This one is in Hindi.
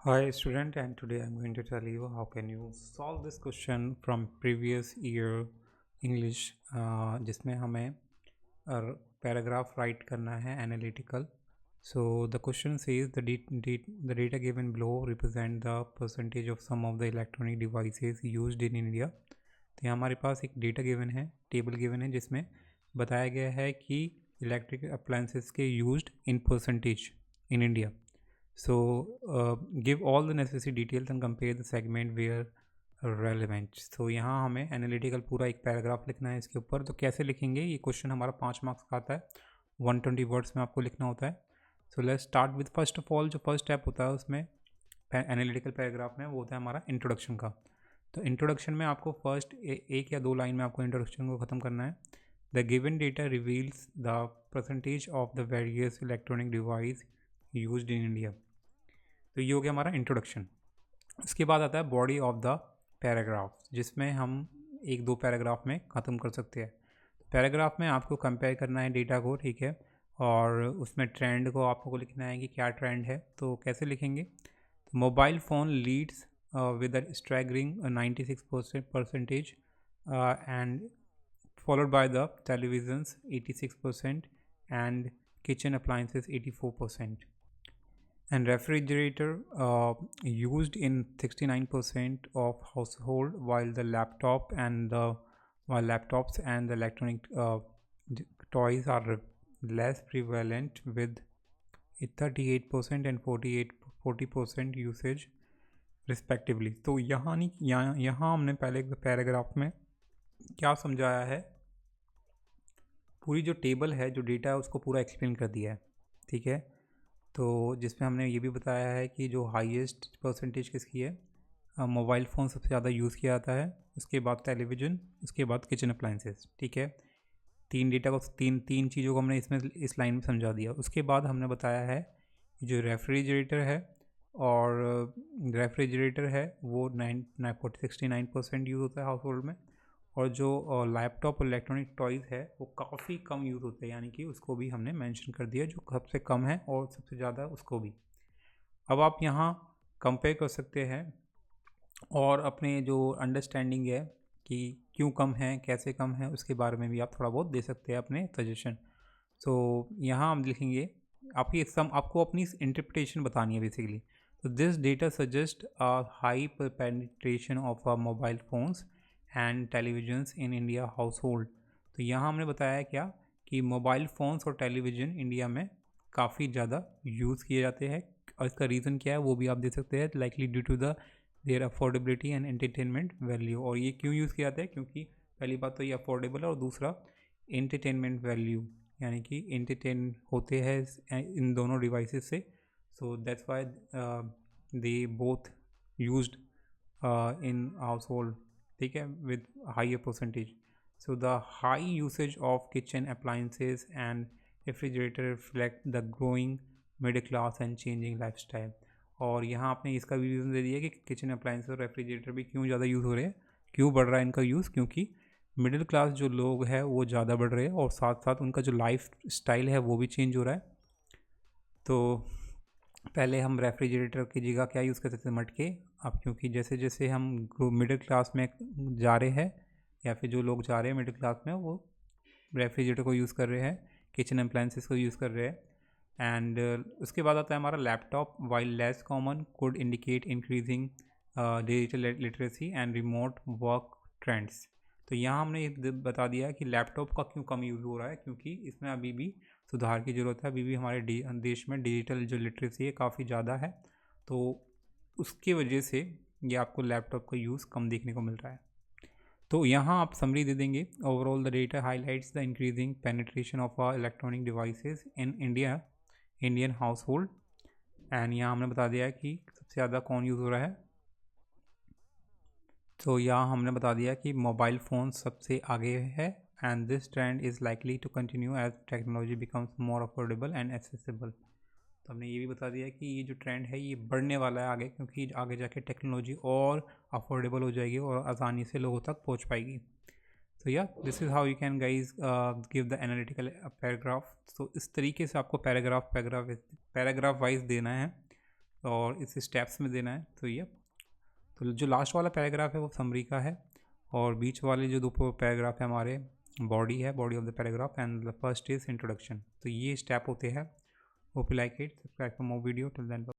Hi student, and today I'm going to tell you how can you solve this question from previous year English जिसमें हमें पैराग्राफ राइट करना है analytical. So the question says the data given below represent the percentage of some of the electronic devices used in India. तो यहाँ हमारे पास एक डेटा गिवन है, टेबल गिवन है जिसमें बताया गया है कि इलेक्ट्रिक अप्लायंसेस के used in percentage in India. So give all the necessary details and compare the segment where relevant. So यहाँ हमें एनालिटिकल पूरा एक पैराग्राफ लिखना है इसके ऊपर. तो कैसे लिखेंगे? ये क्वेश्चन हमारा 5 मार्क्स का आता है, 120 वर्ड्स में आपको लिखना होता है. So let's start with first of all जो फर्स्ट स्टेप होता है उसमें एनालिटिकल पैराग्राफ में, वो होता है हमारा इंट्रोडक्शन का. तो इंट्रोडक्शन में आपको फर्स्ट एक या दो लाइन में आपको इंट्रोडक्शन को ख़त्म करना है. The given data reveals the percentage of the various electronic device used in India. तो ये हो गया हमारा इंट्रोडक्शन. इसके बाद आता है बॉडी ऑफ द पैराग्राफ, जिसमें हम एक दो पैराग्राफ में ख़त्म कर सकते हैं. पैराग्राफ में आपको कंपेयर करना है डेटा को, ठीक है, और उसमें ट्रेंड को आपको लिखना है कि क्या ट्रेंड है. तो कैसे लिखेंगे? तो mobile phone leads with a staggering 96% and followed by the televisions 86% and kitchen appliances 84%, and refrigerator used in 69% of household, while laptops and the electronic toys are less prevalent with 38% and 40% usage respectively. तो यहाँ हमने पहले पैराग्राफ में क्या समझाया है, पूरी जो टेबल है, जो डेटा है, उसको पूरा एक्सप्लेन कर दिया है, ठीक है. तो जिसमें हमने ये भी बताया है कि जो हाईएस्ट परसेंटेज किसकी है, मोबाइल फ़ोन सबसे ज़्यादा यूज़ किया जाता है, उसके बाद टेलीविज़न, उसके बाद किचन अप्लाइंसेस, ठीक है. तीन डेटा को तीन तीन चीज़ों को हमने इसमें इस लाइन में समझा दिया. उसके बाद हमने बताया है जो रेफ्रिजरेटर है, और रेफ्रिजरेटर है वो 69% यूज़ होता है हाउस होल्ड में, और जो लैपटॉप और इलेक्ट्रॉनिक टॉयज़ है वो काफ़ी कम यूज़ होते हैं, यानी कि उसको भी हमने मेंशन कर दिया, जो सबसे कम है और सबसे ज़्यादा उसको भी. अब आप यहाँ कंपेयर कर सकते हैं और अपने जो अंडरस्टैंडिंग है कि क्यों कम है, कैसे कम है, उसके बारे में भी आप थोड़ा बहुत दे सकते हैं अपने सजेशन. सो यहाँ हम लिखेंगे, आपको अपनी इंटरप्रिटेशन बतानी है बेसिकली. तो this data suggest a high penetration of mobile phones and televisions in India house hold. तो यहाँ हमने बताया क्या कि मोबाइल फ़ोन्स और टेलीविज़न इंडिया में काफ़ी ज़्यादा यूज़ किए जाते हैं, और इसका रीज़न क्या है वो भी आप दे सकते हैं, likely due to the their affordability and entertainment value. और ये क्यों यूज़ किया जाता है? क्योंकि पहली बात तो ये अफोर्डेबल है, और दूसरा एंटरटेनमेंट वैल्यू, यानी कि एंटरटेन होते हैं इन दोनों डिवाइसेस से. So that's why they both used in house hold, ठीक है, with higher percentage. So the high usage of kitchen appliances and refrigerator reflect the growing middle class and changing life style. और यहाँ आपने इसका भी रीज़न दे दिया कि किचन अप्लाइंस और रेफ्रिजरेटर भी क्यों ज़्यादा यूज़ हो रहे हैं, क्यों बढ़ रहा है इनका यूज़, क्योंकि मिडिल क्लास जो लोग हैं वो ज़्यादा बढ़ रहे हैं, और साथ साथ उनका जो लाइफ स्टाइल है वो भी चेंज हो रहा है. तो पहले हम रेफ्रिजरेटर की जगह क्या यूज़ करते थे? मटके. अब क्योंकि जैसे जैसे हम मिडिल क्लास में जा रहे हैं, या फिर जो लोग जा रहे हैं मिडिल क्लास में, वो रेफ्रिजरेटर को यूज़ कर रहे हैं, किचन अप्लाइंसेस को यूज़ कर रहे हैं. एंड उसके बाद आता है हमारा laptop. While less common could indicate increasing digital literacy and remote work trends. तो यहाँ हमने ये बता दिया कि लैपटॉप का क्यों कम यूज़ हो रहा है, क्योंकि इसमें अभी भी सुधार की ज़रूरत है. अभी भी हमारे देश में डिजिटल जो लिटरेसी है काफ़ी ज़्यादा है, तो उसकी वजह से ये आपको लैपटॉप का यूज़ कम देखने को मिल रहा है. तो यहाँ आप समरी दे देंगे. Overall the data highlights the increasing penetration of electronic devices in Indian house hold. And यहाँ हमने बता दिया कि सबसे ज़्यादा कौन यूज़ हो रहा है. तो यहाँ हमने बता दिया कि मोबाइल फ़ोन सबसे आगे है, and this trend is likely to continue as technology becomes more affordable and accessible. तो हमने ये भी बता दिया कि ये जो ट्रेंड है ये बढ़ने वाला है आगे, क्योंकि आगे जाके टेक्नोलॉजी और अफोर्डेबल हो जाएगी और आसानी से लोगों तक पहुँच पाएगी. तो या this is how you can guys give the analytical paragraph. तो इस तरीके से आपको पैराग्राफ वाइज देना है. और इस स्टेप्स में देना है। तो ये तो जो लास्ट वाला पैराग्राफ है वो समरी का है, और बीच वाले जो दो पैराग्राफ है हमारे बॉडी है, body of the paragraph, and the first is introduction. तो ये स्टेप होते हैं। Hope you like it, subscribe for more video, till then.